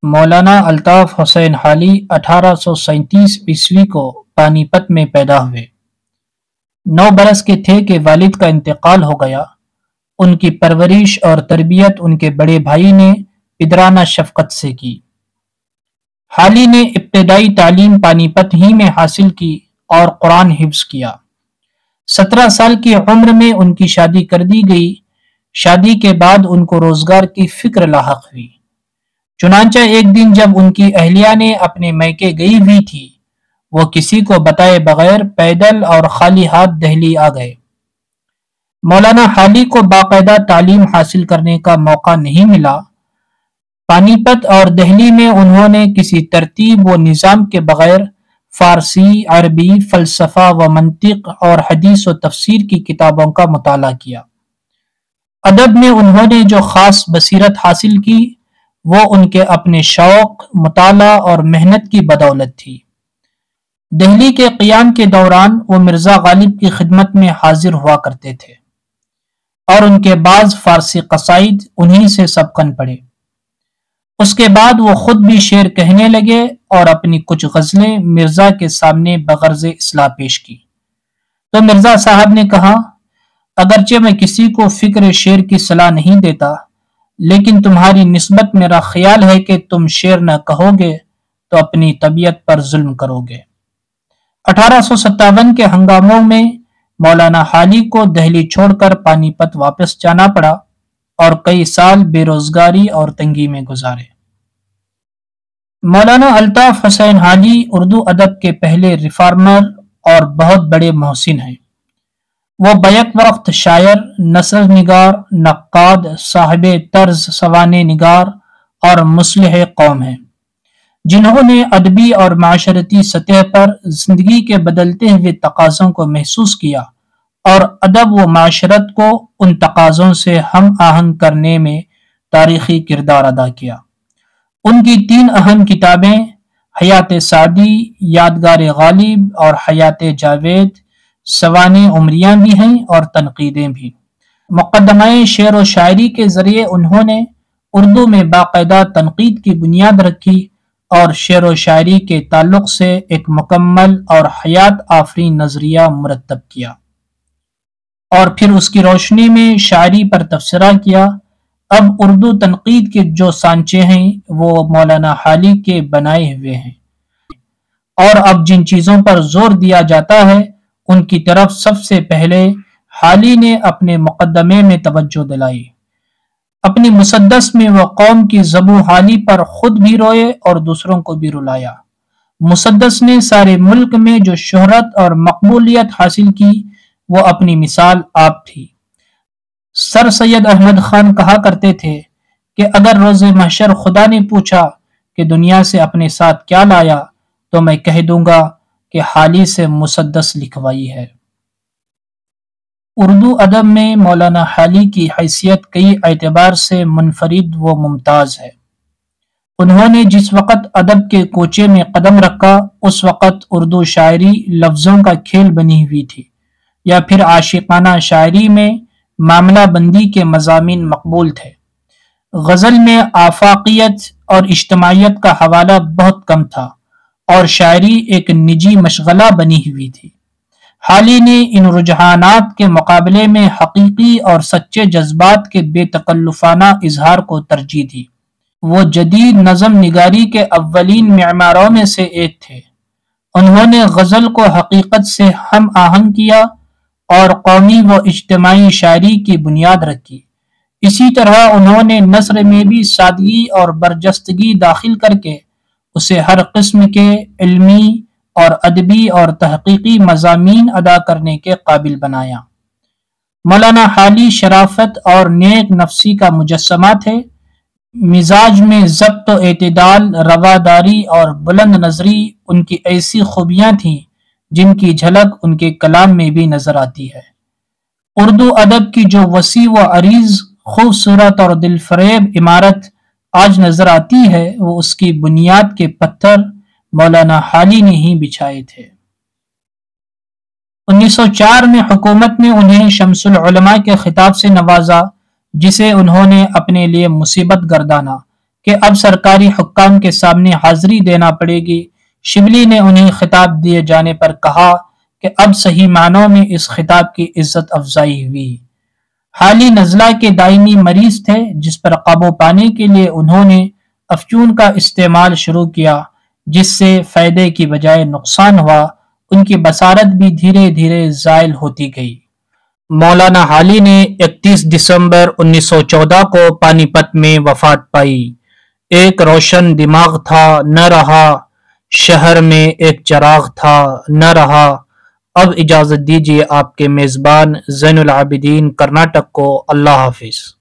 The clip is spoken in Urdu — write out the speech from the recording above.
مولانا الطاف حسین حالی 1837 کو پانی پت میں پیدا ہوئے۔ 9 برس کے تھے کہ والد کا انتقال ہو گیا۔ ان کی پرورش اور تربیت ان کے بڑے بھائی نے پدرانہ شفقت سے کی۔ حالی نے ابتدائی تعلیم پانی پت ہی میں حاصل کی اور قرآن حفظ کیا۔ 17 سال کی عمر میں ان کی شادی کر دی گئی۔ شادی کے بعد ان کو روزگار کی فکر لاحق ہوئی۔ چنانچہ ایک دن جب ان کی اہلیہ نے اپنے میکے گئی ہوئی تھی، وہ کسی کو بتائے بغیر پیدل اور خالی ہاتھ دہلی آ گئے۔ مولانا حالی کو باقاعدہ تعلیم حاصل کرنے کا موقع نہیں ملا۔ پانی پت اور دہلی میں انہوں نے کسی ترتیب و نظام کے بغیر فارسی، عربی، فلسفہ و منطق اور حدیث و تفسیر کی کتابوں کا مطالعہ کیا۔ ادب میں انہوں نے جو خاص بصیرت حاصل کی وہ ان کے اپنے شوق، مطالعہ اور محنت کی بدولت تھی۔ دہلی کے قیام کے دوران وہ مرزا غالب کی خدمت میں حاضر ہوا کرتے تھے اور ان کے بعض فارسی قصائد انہی سے سبقاً پڑھے۔ اس کے بعد وہ خود بھی شعر کہنے لگے اور اپنی کچھ غزلیں مرزا کے سامنے بغرض اصلاح پیش کی تو مرزا صاحب نے کہا، اگرچہ میں کسی کو فکر شعر کی صلاح نہیں دیتا، لیکن تمہاری نسبت میرا خیال ہے کہ تم شعر نہ کہو گے تو اپنی طبیعت پر ظلم کرو گے۔ 1857 کے ہنگاموں میں مولانا حالی کو دہلی چھوڑ کر پانی پت واپس جانا پڑا اور کئی سال بے روزگاری اور تنگی میں گزارے۔ مولانا الطاف حسین حالی اردو ادب کے پہلے ریفارمر اور بہت بڑے محسن ہیں۔ وہ بیک وقت شاعر، نثر نگار، نقاد، صاحب طرز سوانح نگار اور مصلح قوم ہیں، جنہوں نے ادبی اور معاشرتی سطح پر زندگی کے بدلتے ہوئے تقاضوں کو محسوس کیا اور ادب و معاشرت کو ان تقاضوں سے ہم آہنگ کرنے میں تاریخی کردار ادا کیا۔ ان کی 3 اہم کتابیں حیات سعدی، یادگار غالب اور حیات جاوید سوانح عمریاں بھی ہیں اور تنقیدیں بھی۔ مقدمہ شعر و شاعری کے ذریعے انہوں نے اردو میں باقاعدہ تنقید کی بنیاد رکھی اور شعر و شاعری کے تعلق سے ایک مکمل اور حیات آفرین نظریہ مرتب کیا اور پھر اس کی روشنی میں شاعری پر تبصرہ کیا۔ اب اردو تنقید کے جو سانچے ہیں وہ مولانا حالی کے بنائے ہوئے ہیں اور اب جن چیزوں پر زور دیا جاتا ہے ان کی طرف سب سے پہلے حالی نے اپنے مقدمے میں توجہ دلائی۔ اپنی مسدس میں وہ قوم کی ذبح و حالی پر خود بھی روئے اور دوسروں کو بھی رلایا۔ مسدس نے سارے ملک میں جو شہرت اور مقبولیت حاصل کی وہ اپنی مثال آپ تھی۔ سر سید احمد خان کہا کرتے تھے کہ اگر روز محشر خدا نے پوچھا کہ دنیا سے اپنے ساتھ کیا لایا تو میں کہہ دوں گا کہ حالی سے مسدس لکھوائی ہے۔ اردو ادب میں مولانا حالی کی حیثیت کئی اعتبار سے منفرد و ممتاز ہے۔ انہوں نے جس وقت ادب کے کوچے میں قدم رکھا اس وقت اردو شاعری لفظوں کا کھیل بنی ہوئی تھی، یا پھر عاشقانہ شاعری میں معاملہ بندی کے مضامین مقبول تھے۔ غزل میں آفاقیت اور اجتماعیت کا حوالہ بہت کم تھا اور شاعری ایک نجی مشغلہ بنی ہوئی تھی۔ حالی نے ان رجحانات کے مقابلے میں حقیقی اور سچے جذبات کے بے تکلفانہ اظہار کو ترجیح دی۔ وہ جدید نظم نگاری کے اولین معماروں میں سے ایک تھے۔ انہوں نے غزل کو حقیقت سے ہم آہنگ کیا اور قومی و اجتماعی شاعری کی بنیاد رکھی۔ اسی طرح انہوں نے نثر میں بھی سادگی اور برجستگی داخل کر کے اسے ہر قسم کے علمی اور ادبی اور تحقیقی مضامین ادا کرنے کے قابل بنایا۔ مولانا حالی شرافت اور نیک نفسی کا مجسمہ تھے۔ مزاج میں ضبط و اعتدال، رواداری اور بلند نظری ان کی ایسی خوبیاں تھیں جن کی جھلک ان کے کلام میں بھی نظر آتی ہے۔ اردو ادب کی جو وسیع و عریض، خوبصورت اور دل فریب عمارت آج نظر آتی ہے وہ اس کی بنیاد کے پتھر مولانا حالی نے ہی بچھائے تھے۔ 1904 میں حکومت نے انہیں شمس العلماء کے خطاب سے نوازا، جسے انہوں نے اپنے لیے مصیبت گردانا، کہ اب سرکاری حکام کے سامنے حاضری دینا پڑے گی، شبلی نے انہیں خطاب دیے جانے پر کہا کہ اب صحیح معنوں میں اس خطاب کی عزت افزائی ہوئی۔ حالی نزلہ کے دائمی مریض تھے، جس پر قابو پانے کے لیے انہوں نے افیون کا استعمال شروع کیا، جس سے فائدے کی بجائے نقصان ہوا۔ ان کی بصارت بھی دھیرے دھیرے زائل ہوتی گئی۔ مولانا حالی نے 31 دسمبر 1914 کو پانی پت میں وفات پائی۔ ایک روشن دماغ تھا، نہ رہا، شہر میں ایک چراغ تھا، نہ رہا۔ اب اجازت دیجیے آپ کے میزبان زین العابدین کرناٹک کو۔ اللہ حافظ۔